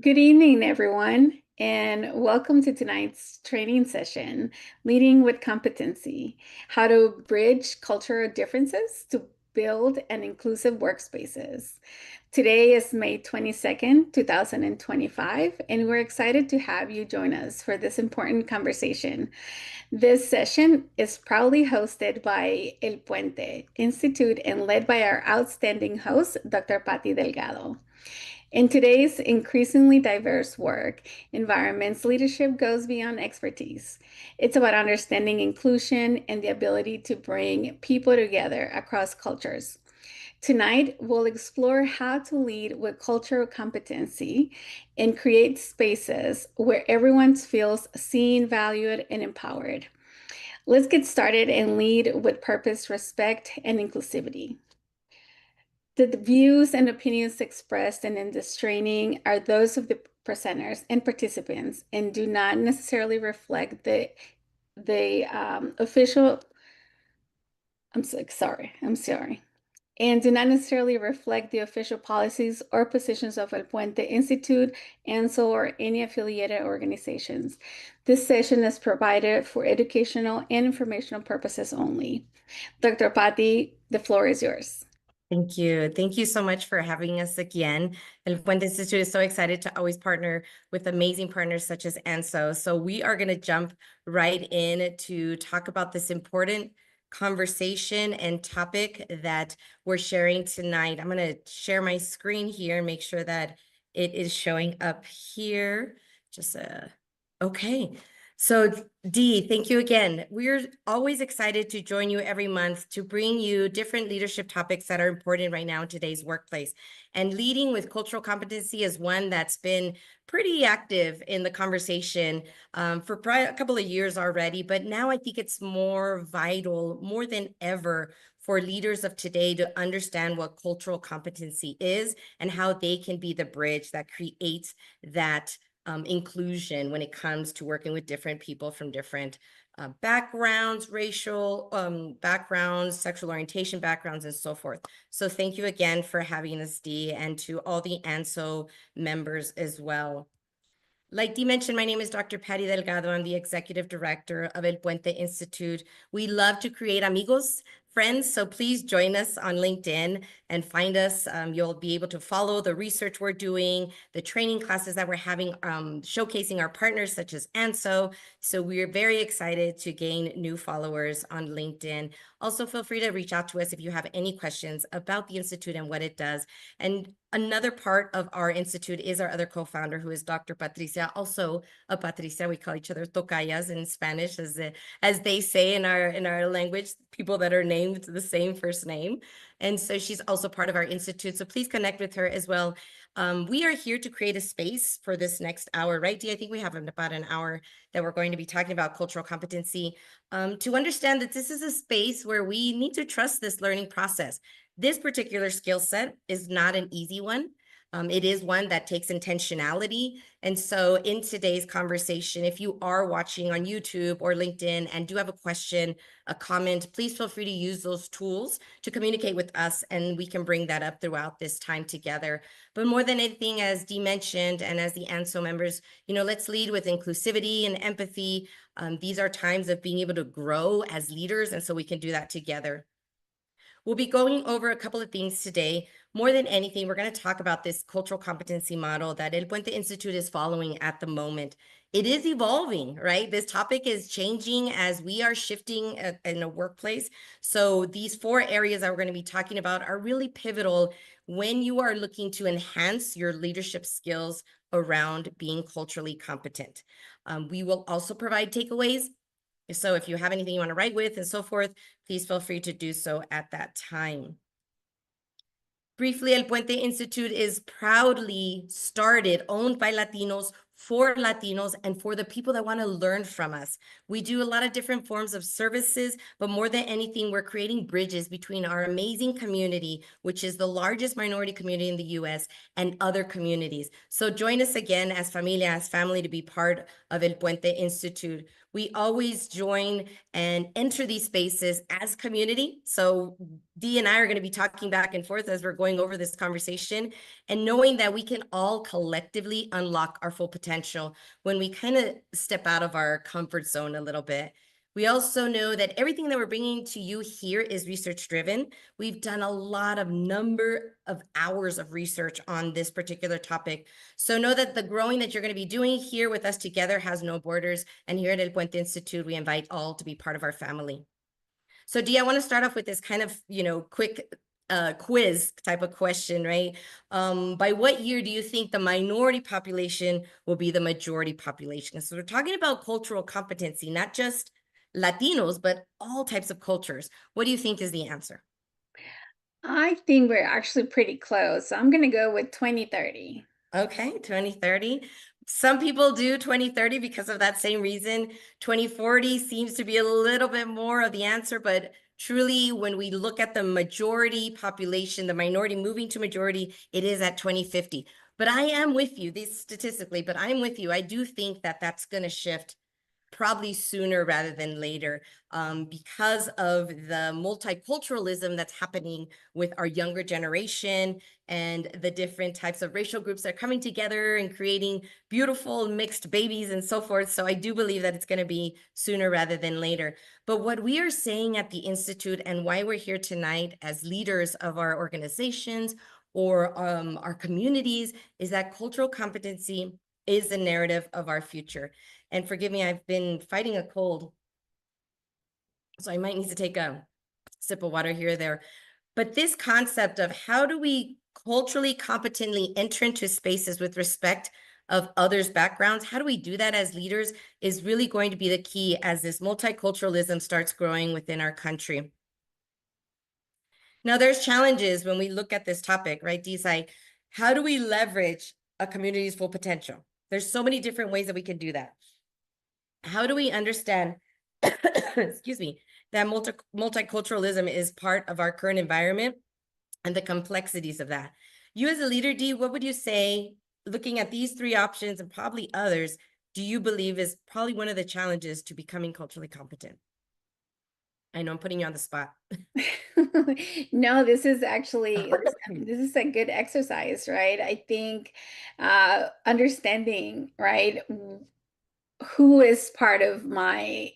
Good evening, everyone, and welcome to tonight's training session, Leading with Competency, How to Bridge Cultural Differences to Build an Inclusive Workspaces. Today is May 22nd, 2025, and we're excited to have you join us for this important conversation. This session is proudly hosted by El Puente Institute and led by our outstanding host, Dr. Patti Delgado. In today's increasingly diverse work, environments leadership goes beyond expertise. It's about understanding inclusion and the ability to bring people together across cultures. Tonight, we'll explore how to lead with cultural competency and create spaces where everyone feels seen, valued, and empowered. Let's get started and lead with purpose, respect, and inclusivity. The views and opinions expressed in this training are those of the presenters and participants and do not necessarily reflect the official, I'm sorry, and do not necessarily reflect the official policies or positions of El Puente Institute, ANSO, or any affiliated organizations. This session is provided for educational and informational purposes only. Dr. Patti, the floor is yours. Thank you. Thank you so much for having us again. El Puente Institute is so excited to always partner with amazing partners such as ANSO. So we are going to jump right in to talk about this important conversation and topic that we're sharing tonight. I'm going to share my screen here and make sure that it is showing up here. Okay. So Dee, thank you again. We're always excited to join you every month to bring you different leadership topics that are important right now in today's workplace. And leading with cultural competency is one that's been pretty active in the conversation for probably a couple of years already, but now I think it's more vital, more than ever, for leaders of today to understand what cultural competency is and how they can be the bridge that creates that inclusion when it comes to working with different people from different backgrounds, racial backgrounds, sexual orientation backgrounds, and so forth. So thank you again for having us, Dee, and to all the ANSO members as well. Like Dee mentioned, my name is Dr. Patti Delgado. I'm the Executive Director of El Puente Institute. We love to create amigos, friends, so please join us on LinkedIn and find us. You'll be able to follow the research we're doing, the training classes that we're having, showcasing our partners such as ANSO. So we're very excited to gain new followers on LinkedIn. Also, feel free to reach out to us if you have any questions about the Institute and what it does. And another part of our Institute is our other co-founder, who is Dr. Patricia, also a Patricia. We call each other tocayas in Spanish, as they say in our language, people that are named the same first name. And so she's also part of our Institute. So please connect with her as well. We are here to create a space for this next hour, right, Dee? I think we have about an hour that we're going to be talking about cultural competency, to understand that this is a space where we need to trust this learning process. This particular skill set is not an easy one. It is one that takes intentionality. And so in today's conversation, if you are watching on YouTube or LinkedIn and do have a question, a comment, please feel free to use those tools to communicate with us, and we can bring that up throughout this time together. But more than anything, as Dee mentioned, and as the ANSO members, let's lead with inclusivity and empathy. These are times of being able to grow as leaders, and so we can do that together. We'll be going over a couple of things today. More than anything, we're going to talk about this cultural competency model that El Puente Institute is following at the moment. It is evolving, right? This topic is changing as we are shifting in a workplace. So these 4 areas that we're going to be talking about are really pivotal when you are looking to enhance your leadership skills around being culturally competent. We will also provide takeaways. So if you have anything you want to write with and so forth, please feel free to do so at that time. Briefly, El Puente Institute is proudly started, owned by Latinos, for Latinos, and for the people that want to learn from us. We do a lot of different forms of services, but more than anything, we're creating bridges between our amazing community, which is the largest minority community in the US, and other communities. So join us again as familia, as family, to be part of El Puente Institute. We always join and enter these spaces as community. So Dee and I are going to be talking back and forth as we're going over this conversation, and knowing that we can all collectively unlock our full potential when we kind of step out of our comfort zone a little bit. We also know that everything that we're bringing to you here is research driven. We've done a lot of number of hours of research on this particular topic. So know that the growing that you're going to be doing here with us together has no borders. And here at El Puente Institute, we invite all to be part of our family. So Dee, I want to start off with this kind of, quick quiz type of question, right? By what year do you think the minority population will be the majority population? So we're talking about cultural competency, not just Latinos, but all types of cultures. What do you think is the answer? I think we're actually pretty close. So I'm going to go with 2030. Okay, 2030. Some people do 2030 because of that same reason. 2040 seems to be a little bit more of the answer, but truly, when we look at the majority population, the minority moving to majority, it is at 2050. But I am with you, this statistically, but I'm with you. I do think that that's going to shift probably sooner rather than later, because of the multiculturalism that's happening with our younger generation and the different types of racial groups that are coming together and creating beautiful mixed babies and so forth. So I do believe that it's going to be sooner rather than later. But what we are saying at the Institute, and why we're here tonight as leaders of our organizations or our communities, is that cultural competency is the narrative of our future. And forgive me, I've been fighting a cold, so I might need to take a sip of water here or there. But this concept of how do we culturally competently enter into spaces with respect of others' backgrounds, how do we do that as leaders, is really going to be the key as this multiculturalism starts growing within our country. Now, there's challenges when we look at this topic, right, Desai? How do we leverage a community's full potential? There's so many different ways that we can do that. How do we understand, excuse me, that multiculturalism is part of our current environment and the complexities of that? You as a leader, Dee, what would you say, looking at these three options and probably others, do you believe is probably one of the challenges to becoming culturally competent? I know I'm putting you on the spot. No, this is actually this is a good exercise, right? I think understanding, right, who is part of my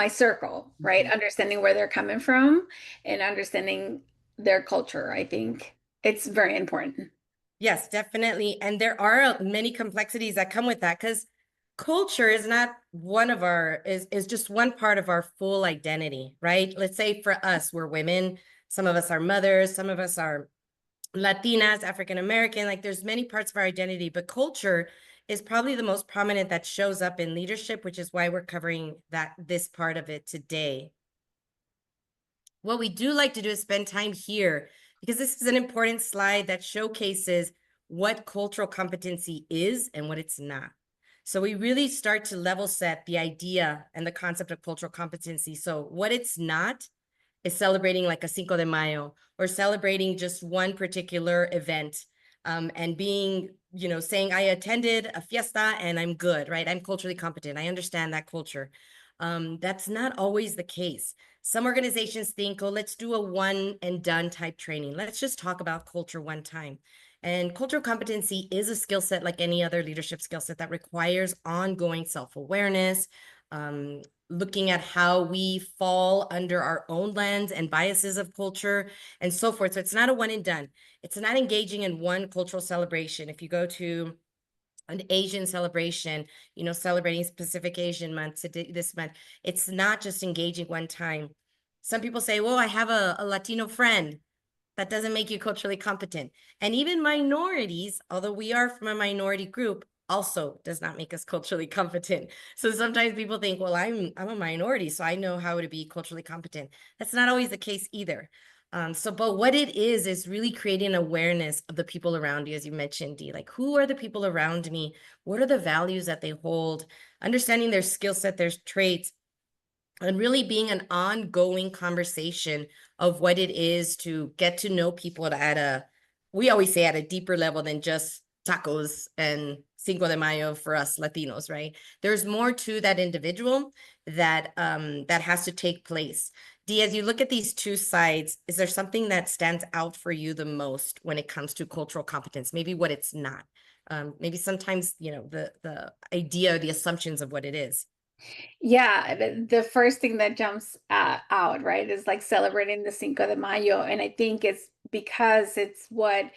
circle, right? Understanding where they're coming from and understanding their culture. I think it's very important. Yes, definitely. And there are many complexities that come with that, because culture is not one of our is just one part of our full identity, right? Let's say for us, we're women, some of us are mothers, some of us are Latinas, African American, like there's many parts of our identity, but culture is probably the most prominent that shows up in leadership, which is why we're covering this part of it today. What we do like to do is spend time here, because this is an important slide that showcases what cultural competency is and what it's not. So we really start to level set the idea and the concept of cultural competency. So what it's not is celebrating like a Cinco de Mayo, or celebrating just one particular event, and being, saying I attended a fiesta and I'm good, right? I'm culturally competent. I understand that culture. That's not always the case. Some organizations think, oh, let's do a one and done type training. Let's just talk about culture one time. And cultural competency is a skill set like any other leadership skill set that requires ongoing self-awareness, looking at how we fall under our own lens and biases of culture and so forth. So it's not a one and done. It's not engaging in one cultural celebration. If you go to an Asian celebration, celebrating Pacific Asian month this month, it's not just engaging one time. Some people say, well, I have a Latino friend. That doesn't make you culturally competent. And even minorities, although we are from a minority group, also does not make us culturally competent. So sometimes people think, well, I'm a minority, so I know how to be culturally competent. That's not always the case either. But what it is really creating awareness of the people around you, as you mentioned, Dee. Like, who are the people around me? What are the values that they hold? Understanding their skill set, their traits, and really being an ongoing conversation of what it is to get to know people we always say at a deeper level than just tacos and Cinco de Mayo for us Latinos, right? There's more to that individual that that has to take place. Dee, as you look at these two sides, is there something that stands out for you the most when it comes to cultural competence? Maybe what it's not. Maybe sometimes, you know, the idea, the assumptions of what it is. Yeah, the first thing that jumps out, right, is like celebrating the Cinco de Mayo. And I think it's because it's what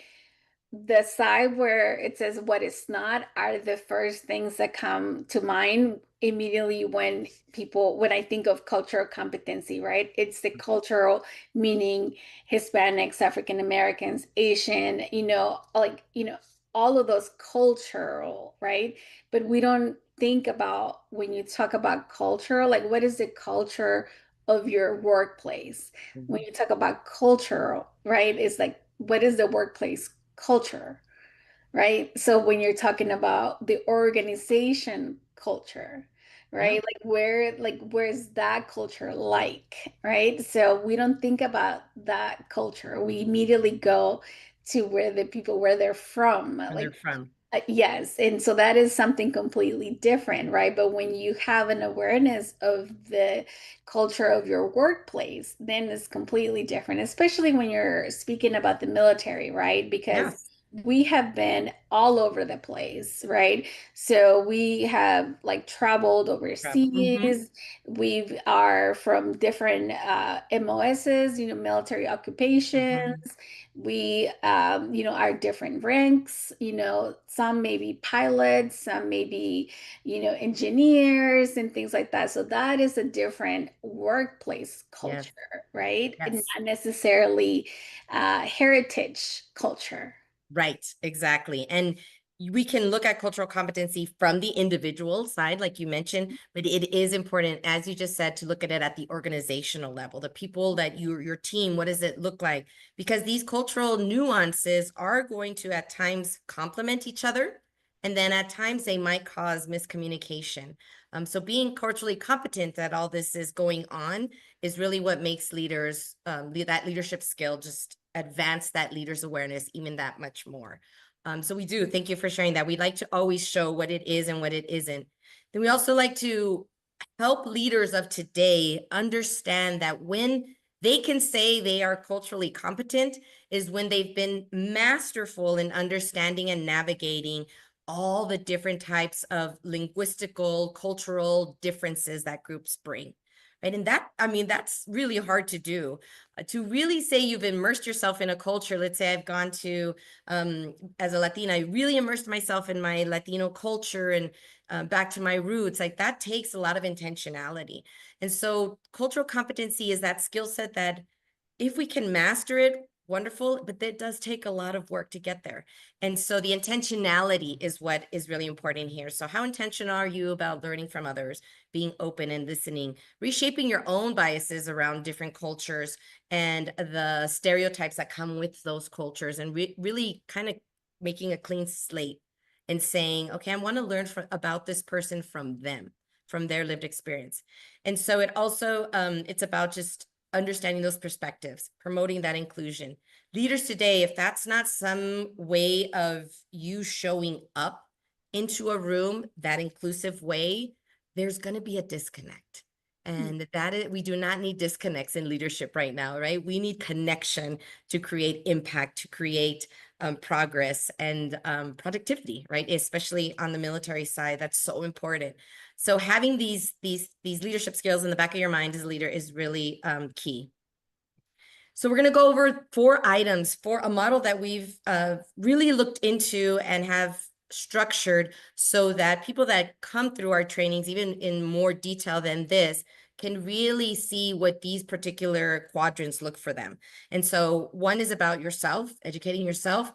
the side where it says what it's not are the first things that come to mind immediately when I think of cultural competency, right? It's the cultural meaning Hispanics, African Americans, Asian, all of those cultural, right? But we don't think about when you talk about culture, like what is the culture of your workplace? When Mhm. you talk about cultural, right? It's like what is the workplace culture, right? So when you're talking about the organization culture, Yeah, right? Where's that culture like, right? So we don't think about that culture. We immediately go to where they're from, where they're from. yes, and so that is something completely different, right? But when you have an awareness of the culture of your workplace, then it's completely different, especially when you're speaking about the military, right? Because Yes. we have been all over the place, right? So we have like traveled Mm-hmm. overseas. We are from different MOSs, military occupations. Mm-hmm. We are different ranks, some may be pilots, some may be engineers and things like that. So that is a different workplace Yes. culture, right? And Yes. not necessarily heritage culture. Right, exactly. And we can look at cultural competency from the individual side, like you mentioned, but it is important, as you just said, to look at it at the organizational level, the people that your team, what does it look like? Because these cultural nuances are going to at times complement each other. And then at times they might cause miscommunication. So being culturally competent that all this is going on is really what makes leaders, that leadership skill just advance that leader's awareness even that much more. So we do, thank you for sharing that. We'd like to always show what it is and what it isn't. Then we also like to help leaders of today understand that when they can say they are culturally competent is when they've been masterful in understanding and navigating all the different types of linguistical, cultural differences that groups bring. Right. And that, I mean, that's really hard to do. To really say you've immersed yourself in a culture. Let's say I've gone to, as a Latina, I really immersed myself in my Latino culture and back to my roots. Like that takes a lot of intentionality. And so cultural competency is that skill set that if we can master it, wonderful, but that does take a lot of work to get there. And so the intentionality is what is really important here. So how intentional are you about learning from others, being open and listening, reshaping your own biases around different cultures and the stereotypes that come with those cultures, and really kind of making a clean slate and saying, okay, I want to learn about this person from them, from their lived experience. And so it also, it's about just understanding those perspectives, promoting that inclusion. Leaders today, if that's not some way of you showing up into a room that inclusive way, there's going to be a disconnect. And that is, we do not need disconnects in leadership right now, right? We need connection to create impact, to create progress and productivity, right? Especially on the military side, that's so important. So having these leadership skills in the back of your mind as a leader is really key. So we're going to go over 4 items for a model that we've really looked into and have structured so that people that come through our trainings, even in more detail than this, can really see what these particular quadrants look for them. And so one is about yourself, educating yourself.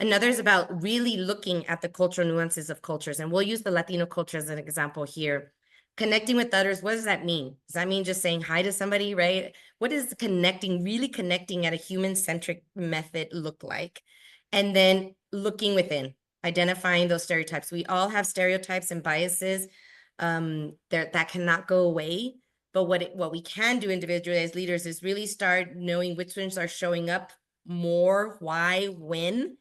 Another is about really looking at the cultural nuances of cultures. And we'll use the Latino culture as an example here. Connecting with others, what does that mean? Does that mean just saying hi to somebody, right? What is connecting, really connecting at a human-centric method look like? And then looking within, identifying those stereotypes. We all have stereotypes and biases that cannot go away. But what we can do individually as leaders is really start knowing which ones are showing up more, why, when,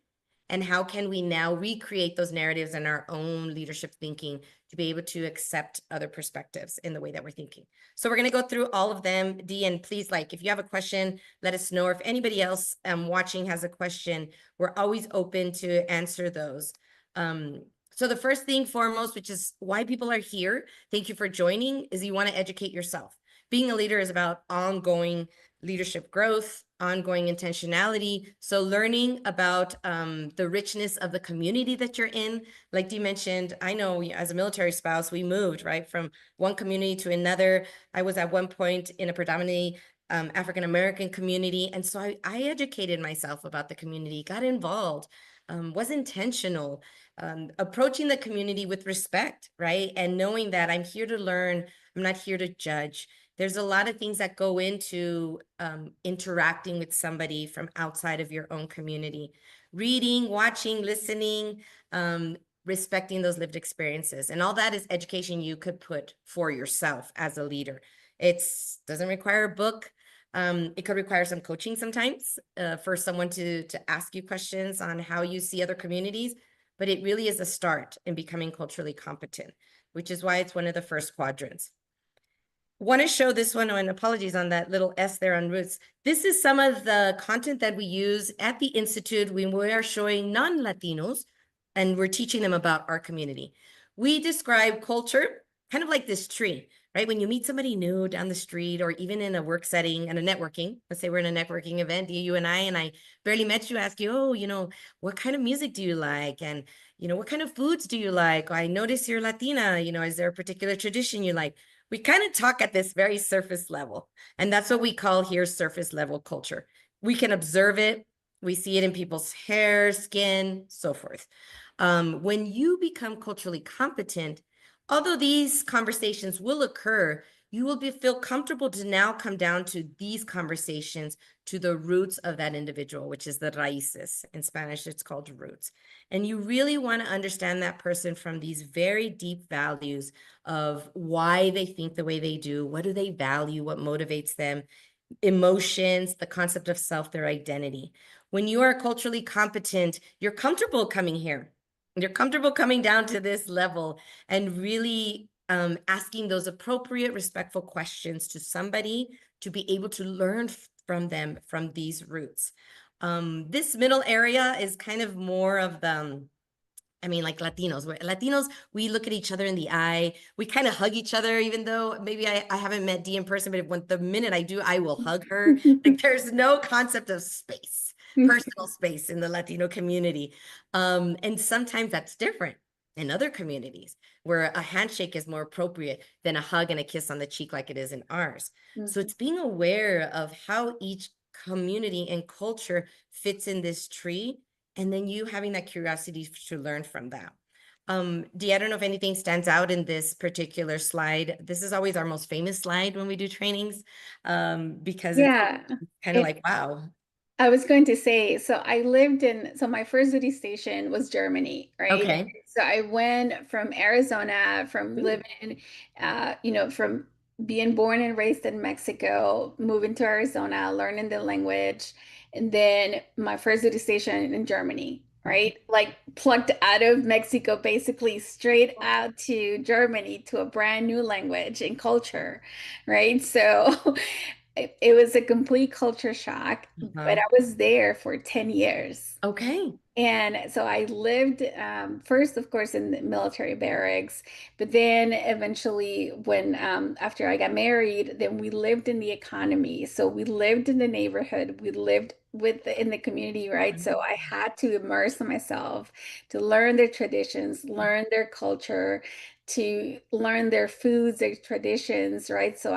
and how can we now recreate those narratives in our own leadership thinking to be able to accept other perspectives in the way that we're thinking. So we're going to go through all of them. Dee, and please, like, if you have a question, let us know. Or if anybody else watching has a question, we're always open to answer those. So the first thing foremost, which is why people are here, thank you for joining, is you want to educate yourself. Being a leader is about ongoing leadership growth, ongoing intentionality. So learning about the richness of the community that you're in. Like Dee mentioned, I know as a military spouse, we moved, right, from one community to another. I was at one point in a predominantly African-American community. And so I educated myself about the community, got involved, was intentional, approaching the community with respect, right? And knowing that I'm here to learn, I'm not here to judge. There's a lot of things that go into interacting with somebody from outside of your own community. Reading, watching, listening, respecting those lived experiences. And all that is education you could put for yourself as a leader. It doesn't require a book. It could require some coaching sometimes for someone to ask you questions on how you see other communities, but it really is a start in becoming culturally competent, which is why it's one of the first quadrants. Want to show this one, and apologies on that little S there on roots. This is some of the content that we use at the Institute when we are showing non-Latinos and we're teaching them about our community. We describe culture kind of like this tree, right? When you meet somebody new down the street or even in a work setting and a networking, let's say we're in a networking event, you and I barely met you, ask you, oh, what kind of music do you like? And, what kind of foods do you like? I notice you're Latina, is there a particular tradition you like? We kind of talk at this very surface level. And that's what we call here surface level culture. We can observe it. We see it in people's hair, skin, so forth. When you become culturally competent, although these conversations will occur, you will feel comfortable to now come down to these conversations, to the roots of that individual, which is the raíces. In Spanish, it's called roots. And you really want to understand that person from these very deep values of why they think the way they do, what do they value, what motivates them, emotions, the concept of self, their identity. When you are culturally competent, you're comfortable coming here. You're comfortable coming down to this level and really asking those appropriate, respectful questions to somebody to be able to learn from them from these roots. This middle area is kind of more of the like Latinos, we look at each other in the eye. We kind of hug each other, even though maybe I haven't met Dee in person, but the minute I do, I will hug her. Like there's no concept of space, personal space in the Latino community. And sometimes that's different in other communities where a handshake is more appropriate than a hug and a kiss on the cheek like it is in ours. So it's being aware of how each community and culture fits in this tree, and then you having that curiosity to learn from that. Dee, I don't know if anything stands out in this particular slide. This is always our most famous slide when we do trainings, because it's Yeah. kind of like, wow. I was going to say, so my first duty station was Germany, right? Okay. So I went from Arizona, from Ooh. living, from being born and raised in Mexico, moving to Arizona, learning the language, and then my first duty station in Germany, right? Like plucked out of Mexico, basically straight out to Germany to a brand new language and culture, right? So it was a complete culture shock, but Uh-huh. I was there for 10 years. Okay. And so I lived first, of course, in the military barracks, but then eventually, when after I got married, then we lived in the economy. So we lived in the neighborhood, we lived in the community, right? So I had to immerse myself to learn their traditions, learn their culture, to learn their foods, their traditions, right? So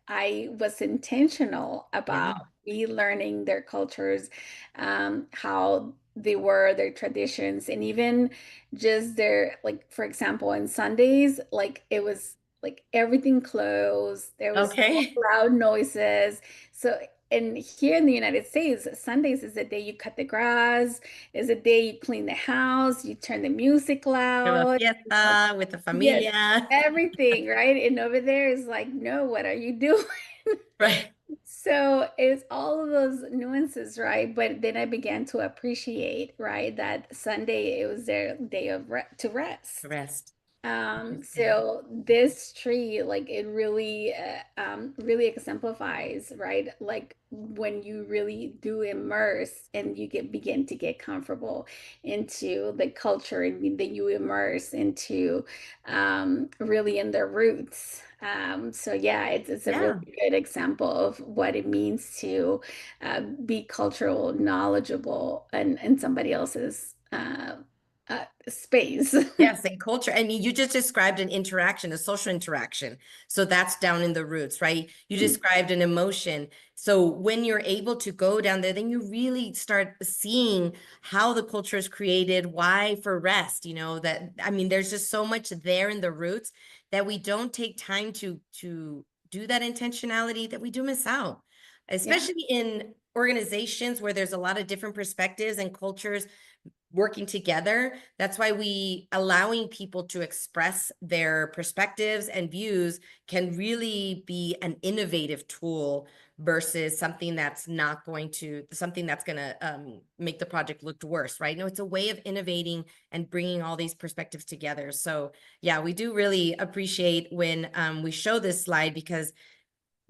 I was intentional Yeah. about me learning their cultures, how they were, their traditions, and even just their, like, for example, on Sundays, like it was like everything closed, there was no Okay. loud noises. So, and here in the United States, Sundays is the day you cut the grass, is the day you clean the house, you turn the music Do a loud. fiesta with the Yes, familia. everything, right? And over there is like, no, what are you doing? Right. So it's all of those nuances, right? But then I began to appreciate, right, that Sunday it was their day of re to rest. Rest. Interesting. So this tree, like it really, really exemplifies, right? Like when you really do immerse and you begin to get comfortable into the culture and then you immerse into, really in their roots. So yeah, it's a really Yeah. good example of what it means to be cultural knowledgeable in somebody else's space. Yes, and culture. I mean, you just described an interaction, a social interaction. So that's down in the roots, right? You described an emotion. So when you're able to go down there, then you really start seeing how the culture is created, why for rest, that I mean, there's just so much there in the roots that we don't take time to do that intentionality that we do miss out, Yeah, especially in organizations where there's a lot of different perspectives and cultures working together. That's why we allowing people to express their perspectives and views can really be an innovative tool versus something that's not going to something that's going to make the project look worse, right? No, it's a way of innovating and bringing all these perspectives together. So yeah, we do really appreciate when we show this slide, because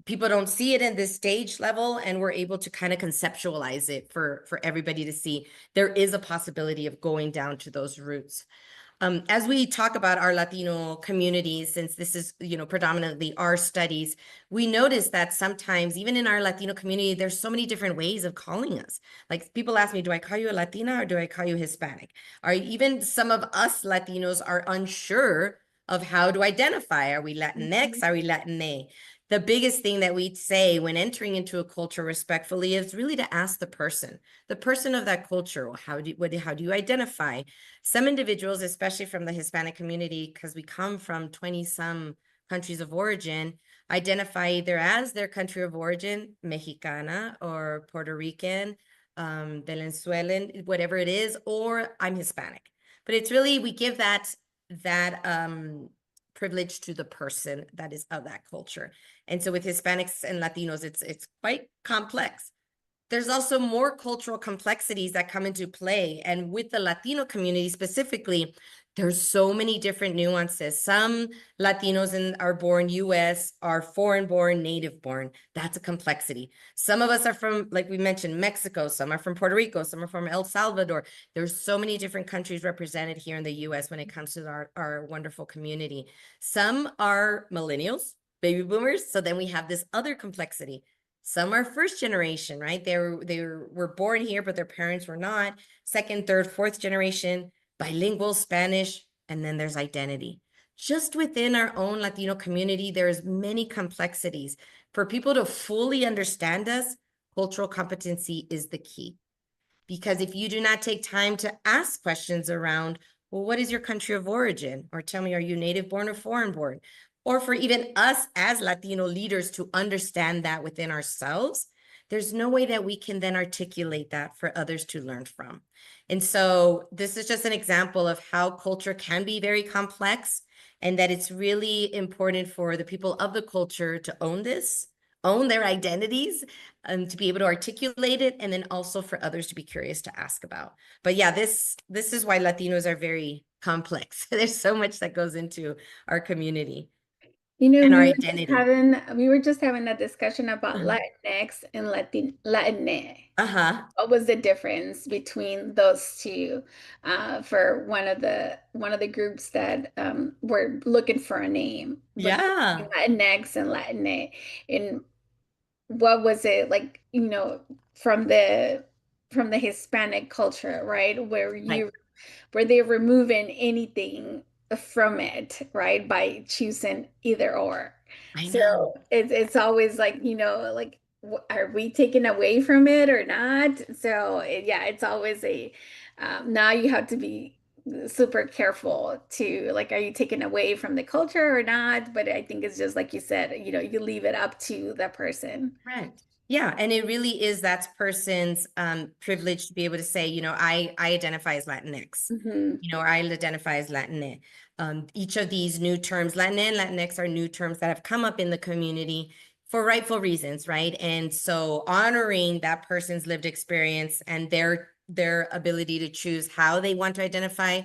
people don't see it in this stage level, and we're able to kind of conceptualize it for everybody to see there is a possibility of going down to those roots. As we talk about our Latino communities, since this is, predominantly our studies, we notice that sometimes even in our Latino community, there's so many different ways of calling us. Like people ask me, do I call you a Latina or do I call you Hispanic? Or even some of us Latinos are unsure of how to identify. Are we Latinx? Are we Latine? The biggest thing that we say when entering into a culture respectfully is really to ask the person of that culture, how do you identify? Some individuals, especially from the Hispanic community, because we come from 20 some countries of origin, identify either as their country of origin, Mexicana or Puerto Rican, Venezuelan, whatever it is, or I'm Hispanic. But it's really, we give that privilege to the person that is of that culture. And so with Hispanics and Latinos, it's quite complex. There's also more cultural complexities that come into play. And with the Latino community specifically, there's so many different nuances. Some Latinos are born US, are foreign born, native born. That's a complexity. Some of us are from, like we mentioned, Mexico. Some are from Puerto Rico. Some are from El Salvador. There's so many different countries represented here in the US when it comes to our wonderful community. Some are millennials, baby boomers. So then we have this other complexity. Some are first generation, right? They were born here, but their parents were not. Second, third, fourth generation, bilingual, Spanish, and then there's identity. Just within our own Latino community, there's many complexities. For people to fully understand us, cultural competency is the key. Because if you do not take time to ask questions around, well, what is your country of origin? Or tell me, are you native born or foreign born? Or for even us as Latino leaders to understand that within ourselves, there's no way that we can then articulate that for others to learn from. And so this is just an example of how culture can be very complex, and that it's really important for the people of the culture to own this, own their identities, to be able to articulate it, and then also for others to be curious to ask about. But yeah, this is why Latinos are very complex. There's so much that goes into our community You know, and our identity. we were just having a discussion about Uh-huh. Latinx and Latine. Uh-huh. What was the difference between those two for one of the groups that were looking for a name, but Yeah. Latinx and Latine, and what was it like, from the Hispanic culture, right? Right. Where they're removing anything from it, right? By choosing either or. I So know. it's always like, like are we taking away from it or not? So yeah, it's always now you have to be super careful to like, are you taking away from the culture or not? But I think it's just like you said, you leave it up to the person. Right. Yeah, and it really is that person's privilege to be able to say, I identify as Latinx, Hmm. or I identify as Latin. Each of these new terms, Latin and Latinx, are new terms that have come up in the community for rightful reasons, right? And so honoring that person's lived experience and their ability to choose how they want to identify,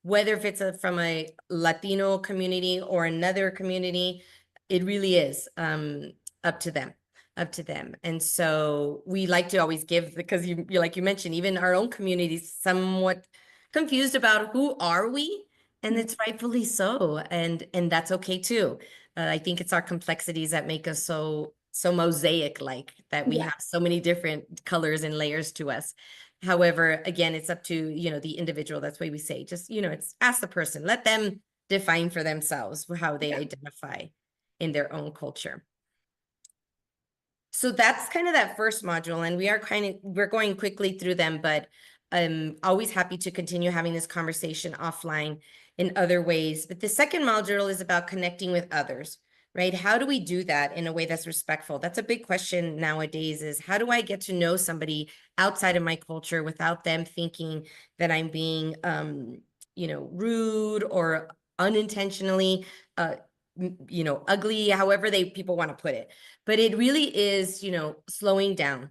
whether if it's from a Latino community or another community, it really is up to them, up to them. And so we like to always give, because you like you mentioned, even our own community is somewhat confused about who are we, and Mhm. it's rightfully so, and that's okay too. I think it's our complexities that make us so mosaic like, that we Yeah. have so many different colors and layers to us. However, again, it's up to, the individual. That's why we say, just, it's ask the person, let them define for themselves how they Yeah. identify in their own culture. So that's kind of that first module, and we're going quickly through them, but I'm always happy to continue having this conversation offline in other ways. But the second module is about connecting with others, right? How do we do that in a way that's respectful? That's a big question nowadays, is how do I get to know somebody outside of my culture without them thinking that I'm being rude or unintentionally ugly, however people want to put it. But it really is, slowing down.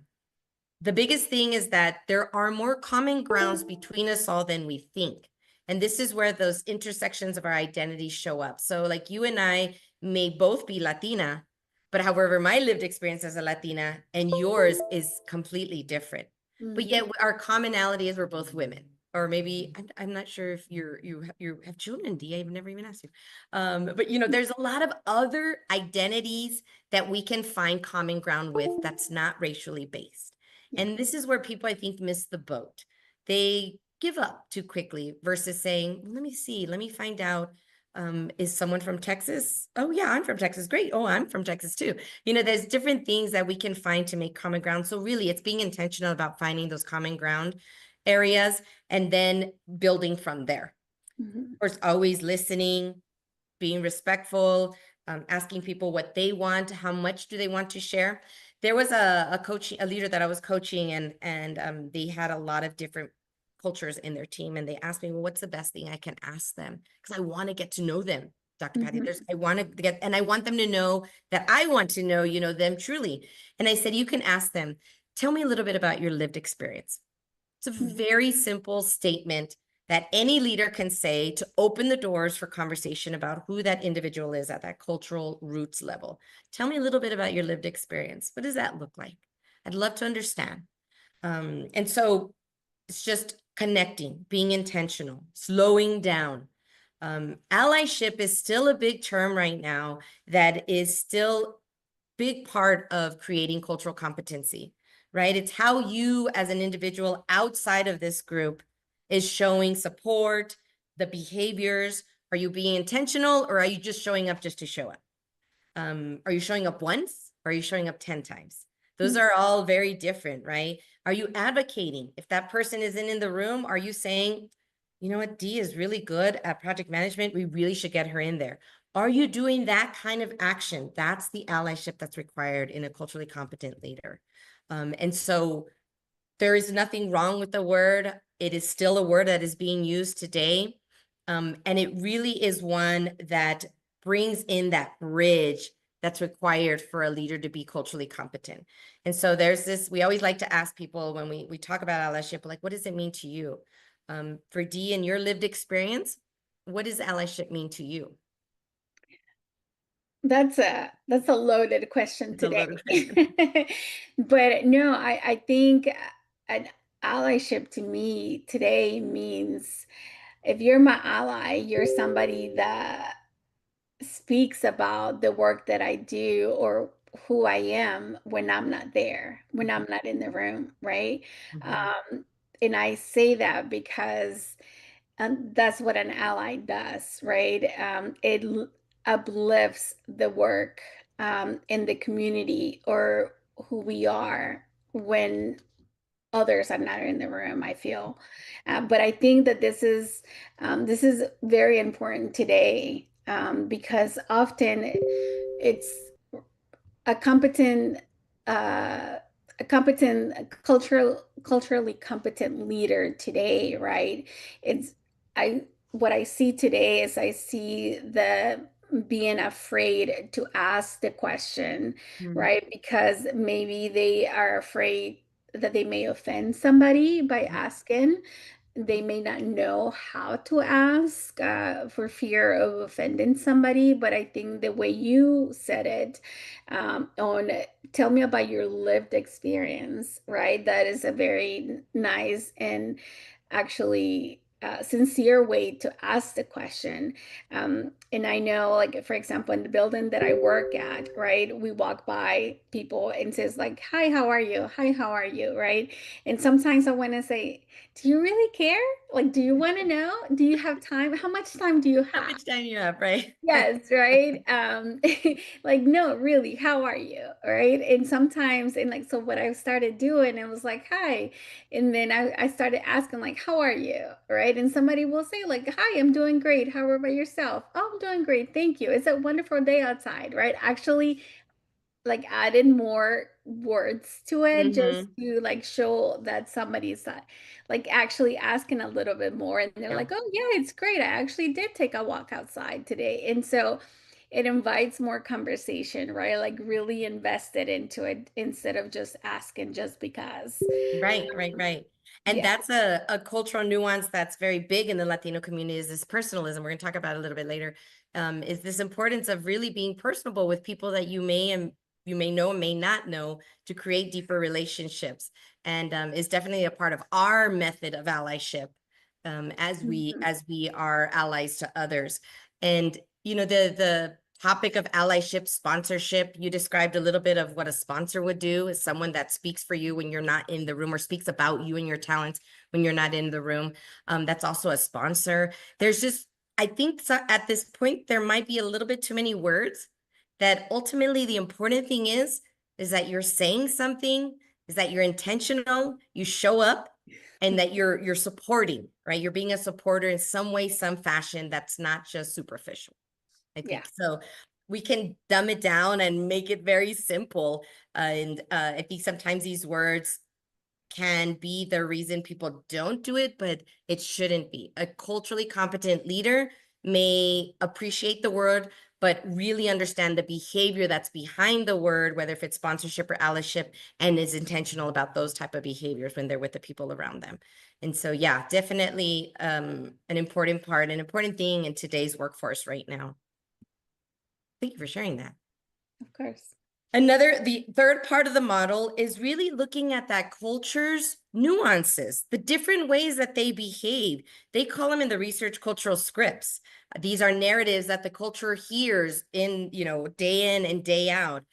The biggest thing is that there are more common grounds between us all than we think. And this is where those intersections of our identities show up. So, like, you and I may both be Latina, but however, my lived experience as a Latina and yours is completely different. But Mhm. yet, our commonality is we're both women. Or maybe I'm not sure if you have children, D. I've never even asked you. But there's a lot of other identities that we can find common ground with that's not racially based. Yeah. And this is where people, I think, miss the boat. They give up too quickly versus saying, let me see, let me find out. Is someone from Texas? Oh, yeah, I'm from Texas. Great. Oh, I'm from Texas too. There's different things that we can find to make common ground. So really, it's being intentional about finding those common ground areas and then building from there. Mhm. Of course, always listening, being respectful, asking people what they want, how much do they want to share. There was a leader that I was coaching, and they had a lot of different cultures in their team, and they asked me, well, what's the best thing I can ask them? Because I want to get to know them, Dr. Patty. Mhm. I want to get, and I want them to know that I want to know, them truly. And I said, you can ask them, tell me a little bit about your lived experience. It's a Mhm. very simple statement that any leader can say to open the doors for conversation about who that individual is at that cultural roots level. Tell me a little bit about your lived experience. What does that look like? I'd love to understand. And so it's just connecting, being intentional, slowing down. Allyship is still a big term right now that is still big part of creating cultural competency, right? It's how you as an individual outside of this group is showing support, the behaviors. Are you being intentional, or are you just showing up just to show up? Are you showing up once, or are you showing up 10 times? Those Mhm. are all very different, right? Are you advocating? If that person isn't in the room, are you saying, you know what, Dee is really good at project management. We really should get her in there. Are you doing that kind of action? That's the allyship that's required in a culturally competent leader. And so there is nothing wrong with the word. It is still a word that is being used today. And it really is one that brings in that bridge that's required for a leader to be culturally competent. And so there's this, we always like to ask people when we talk about allyship, like, what does it mean to you? For Dee, in your lived experience, what does allyship mean to you? That's a loaded question It's a today. loaded question. But no, I think an allyship to me today means if you're my ally, you're somebody that speaks about the work that I do or who I am when I'm not there, when I'm not in the room, right? Mhm. Um, and I say that because that's what an ally does, right? Uplifts the work in the community or who we are when others are not in the room, I feel. But I think that this is very important today because often it's a competent uh, a competent culturally competent leader today, right? It's I what I see today is I see being afraid to ask the question, Mm. right? Because maybe they are afraid that they may offend somebody by asking. They may not know how to ask for fear of offending somebody, but I think the way you said it, on tell me about your lived experience, right? That is a very nice and actually sincere way to ask the question. And I know, like, for example, in the building that I work at, right, we walk by people and says like, "Hi, how are you? Hi, how are you?" Right? And sometimes I want to say, do you really care? Like, do you want to know? Do you have time? How much time do you How have? much time you have, right? Yes, right. Like, no, really, how are you? Right. And sometimes, and like, so what I started doing, it was like, hi. And then I started asking, like, how are you? Right. And somebody will say, like, hi, I'm doing great. How about yourself? Oh, I'm doing great. Thank you. It's a wonderful day outside, right? Actually, like added more words to it just Hmm. to like show that somebody's like actually asking a little bit more, and they're Yeah. like, oh yeah, it's great, I actually did take a walk outside today. And so it invites more conversation, right? Like really invested into it instead of just asking just because. Right, right, right. And Yeah. that's a cultural nuance that's very big in the Latino community is this personalism. We're going to talk about it a little bit later. Is this importance of really being personable with people that you may know and may not know to create deeper relationships, and is definitely a part of our method of allyship, Mhm. as we are allies to others. And the topic of allyship, sponsorship, you described a little bit of what a sponsor would do, is someone that speaks for you when you're not in the room, or speaks about you and your talents when you're not in the room. That's also a sponsor. There's just, I think so, at this point, there might be a little bit too many words, that ultimately the important thing is that you're saying something, is that you're intentional, you show up, and that you're supporting, right? You're being a supporter in some way, some fashion, that's not just superficial. I Yeah, think so. We can dumb it down and make it very simple. And I think sometimes these words can be the reason people don't do it, but it shouldn't be. A culturally competent leader may appreciate the word, but really understand the behavior that's behind the word, whether if it's sponsorship or allyship, and is intentional about those type of behaviors when they're with the people around them. And so, yeah, definitely an important part, an important thing in today's workforce right now. Thank you for sharing that. of course. The third part of the model is really looking at that culture's nuances, the different ways that they behave. They call them in the research cultural scripts. These are narratives that the culture hears day in and day out.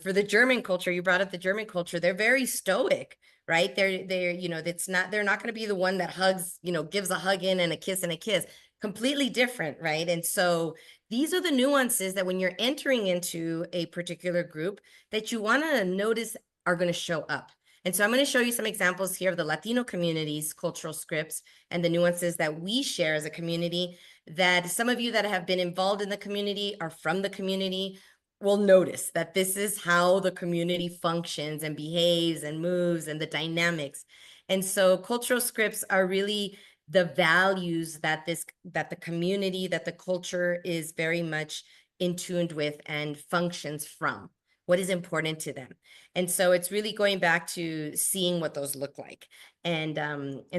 For the German culture, you brought up the German culture, they're very stoic, right? They're not going to be the one that hugs, gives a hug in and a kiss and a kiss. Completely different, right? And so these are the nuances that when you're entering into a particular group that you want to notice are going to show up. And so I'm going to show you some examples here of the Latino community's cultural scripts and the nuances that we share as a community, that some of you that have been involved in the community, are from the community, will notice that this is how the community functions and behaves and moves and the dynamics. And so cultural scripts are really the values that the community, that the culture is very much in tuned with and functions from, what is important to them. And so it's really going back to seeing what those look like. And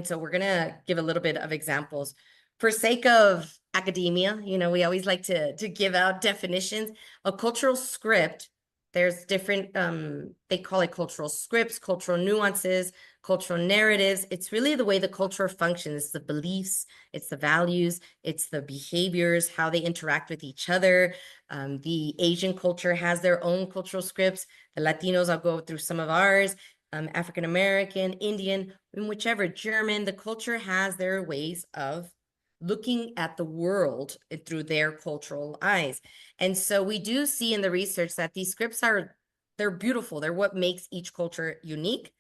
so we're gonna give a little bit of examples for sake of academia. We always like to give out definitions. A cultural script, there's different they call it cultural scripts, cultural nuances, cultural narratives. It's really the way the culture functions. It's the beliefs, it's the values, it's the behaviors, how they interact with each other. The Asian culture has their own cultural scripts. The Latinos, I'll go through some of ours. African American, Indian, and whichever, German, the culture has their ways of looking at the world through their cultural eyes. And so we do see in the research that these scripts they're beautiful. They're what makes each culture unique.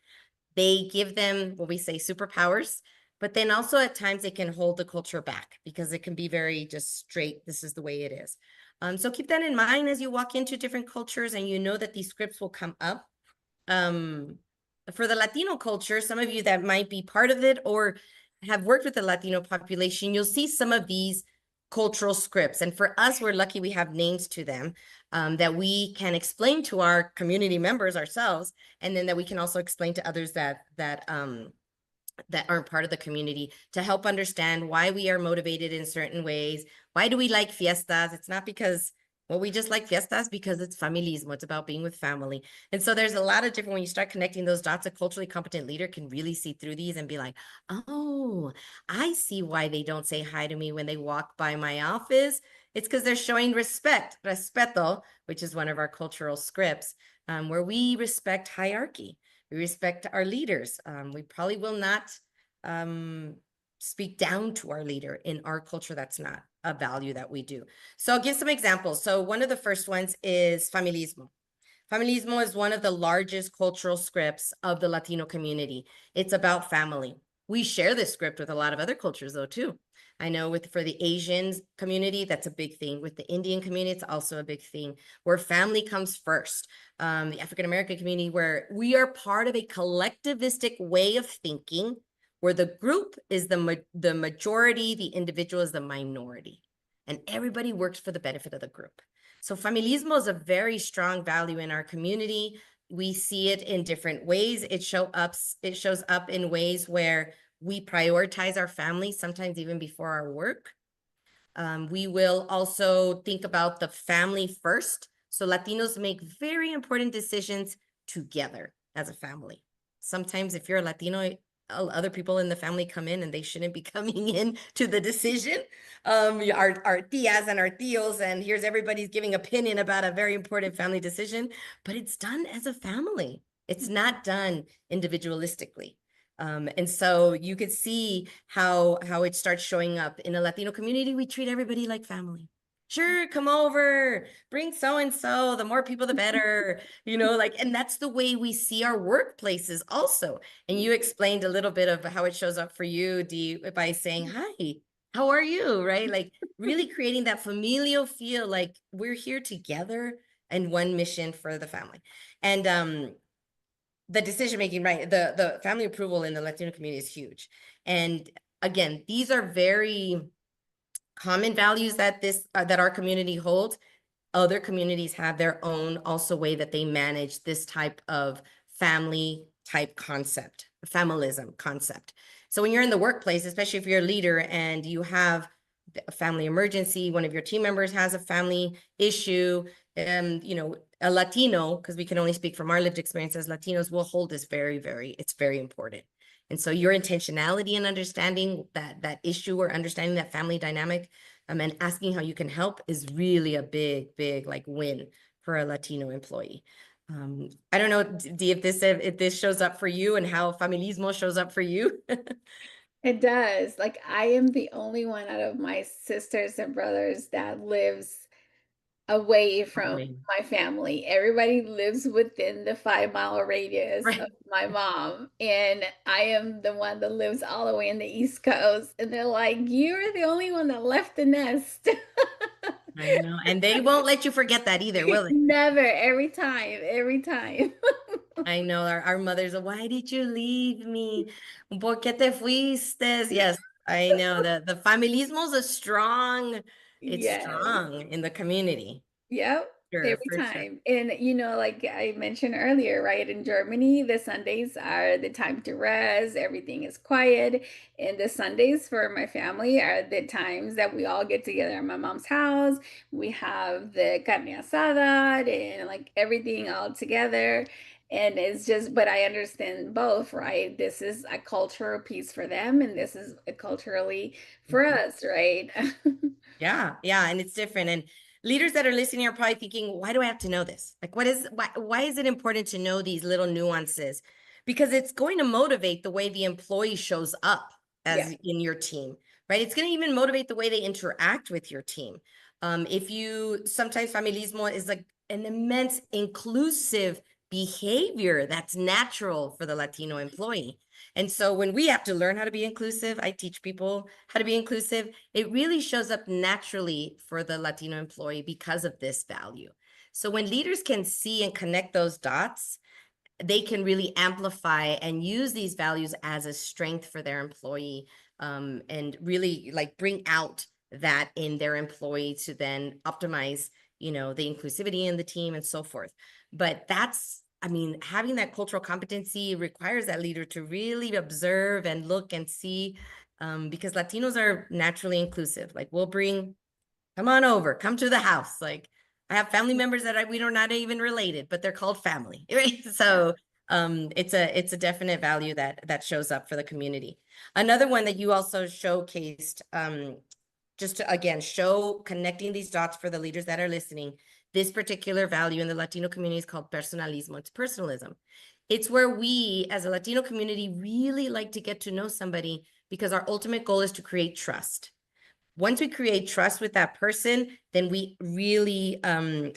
They give them what we say superpowers, but then also at times they can hold the culture back because it can be very just straight. This is the way it is. So keep that in mind as you walk into different cultures, and you know that these scripts will come up. For the Latino culture, some of you that might be part of it or have worked with the Latino population, you'll see some of these cultural scripts. And for us, we're lucky we have names to them, that we can explain to our community members ourselves, and then that we can also explain to others that aren't part of the community, to help understand why we are motivated in certain ways. Why do we like fiestas? It's not because, well, we just like fiestas because it's familismo. It's about being with family. And so there's a lot of different, when you start connecting those dots, a culturally competent leader can really see through these and be like, oh, I see why they don't say hi to me when they walk by my office. It's because they're showing respect, respeto, which is one of our cultural scripts, where we respect hierarchy. We respect our leaders. We probably will not speak down to our leader in our culture. That's not a value that we do. So I'll give some examples. So one of the first ones is familismo. Familismo is one of the largest cultural scripts of the Latino community. It's about family. We share this script with a lot of other cultures, though, too. I know for the Asian community, that's a big thing. With the Indian community, it's also a big thing, where family comes first. The African American community, where we are part of a collectivistic way of thinking, where the group is the majority, the individual is the minority, and everybody works for the benefit of the group. So familismo is a very strong value in our community. We see it in different ways. It shows up in ways where we prioritize our family, sometimes even before our work. We will also think about the family first. So Latinos make very important decisions together as a family. Sometimes if you're a Latino, other people in the family come in and they shouldn't be coming in to the decision. Our tias and our tios, and here's everybody's giving opinion about a very important family decision, but it's done as a family. It's not done individualistically. And so you could see how it starts showing up in a Latino community. We treat everybody like family. Sure, come over, bring so and so. The more people, the better. And that's the way we see our workplaces also. And you explained a little bit of how it shows up for you, Dee, by saying, "Hi, how are you?" Right? Like really creating that familial feel, like we're here together and one mission for the family. And the decision making, right? The family approval in the Latino community is huge. And again, these are very common values that that our community holds. Other communities have their own also way that they manage this type of family type concept, familism concept. So when you're in the workplace, especially if you're a leader and you have a family emergency, one of your team members has a family issue, a Latino, because we can only speak from our lived experience as Latinos, will hold this it's very important. And so your intentionality in understanding that issue or understanding that family dynamic, and asking how you can help is really a big like win for a Latino employee. I don't know, Dee, if this shows up for you and how familismo shows up for you. It does. Like, I am the only one out of my sisters and brothers that lives away from Okay. my family. Everybody lives within the 5 mile radius of Right. my mom. And I am the one that lives all the way in the East Coast. And they're like, you're the only one that left the nest. I know. And they won't let you forget that either, will they? Never, every time, every time. I know our mothers are, why did you leave me? ¿Por qué te fuiste? Yes, I know the familismo is it's Yes. strong in the community. Yep, Sure, every for sure. time. And like I mentioned earlier, right? In Germany, the Sundays are the time to rest, everything is quiet. And the Sundays for my family are the times that we all get together at my mom's house. We have the carne asada and like everything all together. And it's just, but I understand both, right? This is a cultural piece for them, and this is a culturally for Mhm. us, right? Yeah, yeah, and it's different. And leaders that are listening are probably thinking, why do I have to know this? Like, why is it important to know these little nuances? Because it's going to motivate the way the employee shows up Yeah. as in your team, right? It's going to even motivate the way they interact with your team. If you sometimes familismo is like an immense inclusive behavior that's natural for the Latino employee. And so when we have to learn how to be inclusive, I teach people how to be inclusive. It really shows up naturally for the Latino employee because of this value. So when leaders can see and connect those dots, they can really amplify and use these values as a strength for their employee, and really like bring out that in their employee to then optimize, the inclusivity in the team and so forth. But I mean, having that cultural competency requires that leader to really observe and look and see, because Latinos are naturally inclusive. Like we'll bring, come on over, come to the house. Like I have family members that we are not even related, but they're called family, right? Yeah. So it's a definite value that shows up for the community. Another one that you also showcased, just to again show connecting these dots for the leaders that are listening. This particular value in the Latino community is called personalismo. It's personalism. It's where we, as a Latino community, really like to get to know somebody because our ultimate goal is to create trust. Once we create trust with that person, then we really